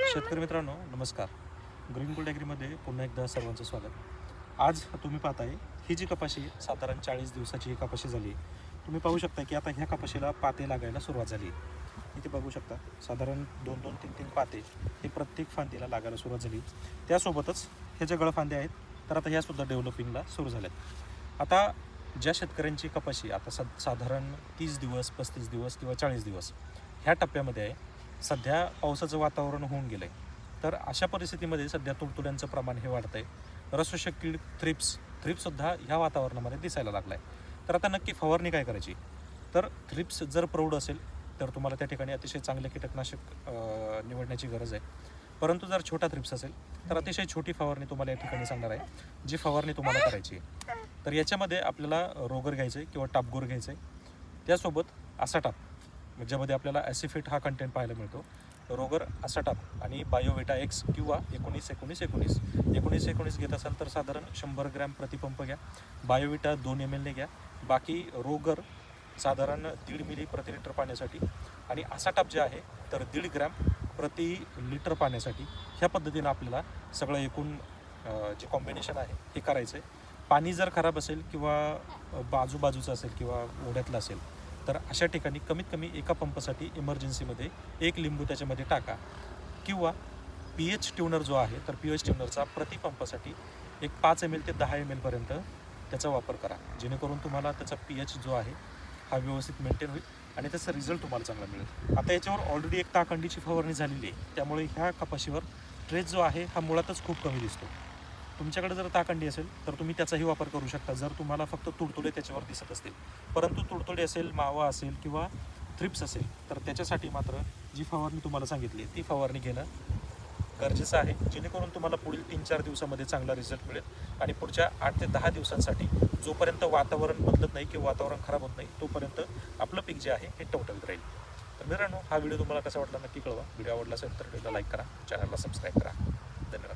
शेतकरी मित्रांनो नमस्कार. ग्रीन गोल्ड ॲग्रीमध्ये पुन्हा एकदा सर्वांचं स्वागत. आज तुम्ही पाहताय ही जी कपाशी साधारण 40 दिवसाची ही कपाशी झाली. तुम्ही पाहू शकता की आता ह्या कपाशीला पाते लागायला सुरुवात झाली. इथे बघू शकता साधारण 2-2, 3-3 पाते हे प्रत्येक फांदीला लागायला सुरुवात झाली. त्यासोबतच हे जे गळफांदे आहेत तर आता ह्यासुद्धा डेव्हलपिंगला सुरू झाल्यात. आता ज्या शेतकऱ्यांची कपाशी आता साधारण 30 दिवस 35 दिवस किंवा 40 दिवस ह्या टप्प्यामध्ये आहे, सध्या पावसाचं वातावरण होऊन गेलं आहे, तर अशा परिस्थितीमध्ये सध्या तुडतुड्यांचं प्रमाण हे वाढतं आहे. रसशोषक कीड थ्रिप्ससुद्धा ह्या वातावरणामध्ये दिसायला लागला आहे. तर आता नक्की फवारणी काय करायची? तर थ्रिप्स जर प्रौढ असेल तर तुम्हाला त्या ठिकाणी अतिशय चांगले कीटकनाशक निवडण्याची गरज आहे. परंतु जर छोटा थ्रिप्स असेल तर अतिशय छोटी फवारणी तुम्हाला या ठिकाणी सांगणार आहे, जी फवारणी तुम्हाला करायची आहे. तर याच्यामध्ये आपल्याला रोगर घ्यायचं आहे किंवा टापगोर घ्यायचं आहे. त्यासोबत आसाटाप, ज्यामध्ये आपल्याला ॲसिफेट हा कंटेंट पाहायला मिळतो. रोगर, आसाटाप आणि बायोवेटा एक्स किंवा 19-19-19 घेत असाल तर साधारण 100 ग्रॅम प्रतिपंप घ्या. बायोविटा 2 ml ने घ्या. बाकी रोगर साधारण 1.5 मिली प्रति लिटर पाण्यासाठी आणि आसाटाप जे आहे तर 1.5 ग्रॅम प्रति लिटर पाण्यासाठी. ह्या पद्धतीनं आपल्याला सगळं एकूण जे कॉम्बिनेशन आहे हे करायचं आहे. पाणी जर खराब असेल किंवा बाजूबाजूचं असेल किंवा ओढ्यातलं असेल तर अशा ठिकाणी कमीत कमी एका पंपासाठी इमर्जन्सीमध्ये 1 लिंबू त्याच्यामध्ये टाका किंवा pH ट्यूनर जो आहे तर pH ट्यूनरचा प्रति पंपासाठी एक 5 ml ते 10 ml पर्यंत त्याचा वापर करा, जेणेकरून तुम्हाला त्याचा pH जो आहे हा व्यवस्थित मेंटेन होईल आणि त्याचा रिझल्ट तुम्हाला चांगला मिळेल. आता याच्यावर ऑलरेडी एक ताकंडीची फवारणी झालेली आहे, त्यामुळे ह्या कपाशीवर ट्रेस जो आहे हा मुळातच खूप कमी दिसतो. तुमच्याकडे जर ताकंडी असेल तर तुम्ही त्याचाही वापर करू शकता जर तुम्हाला फक्त तुडतुडे त्याच्यावर दिसत असतील. परंतु तुडतुडे असेल, मावा असेल किंवा थ्रिप्स असेल तर त्याच्यासाठी मात्र जी फवारणी तुम्हाला सांगितली ती फवारणी घेणं गरजेचं आहे, जेणेकरून तुम्हाला पुढील 3-4 दिवसामध्ये चांगला रिझल्ट मिळेल आणि पुढच्या 8 ते 10 दिवसांसाठी जोपर्यंत वातावरण बदलत नाही किंवा वातावरण खराब होत नाही तोपर्यंत आपलं पीक जे आहे हे टवटवीत राहील. तर मित्रांनो, हा व्हिडिओ तुम्हाला कसा वाटला नक्की कळवा. व्हिडिओ आवडला असेल तर व्हिडिओला लाईक करा, चॅनलला सबस्क्राईब करा. धन्यवाद.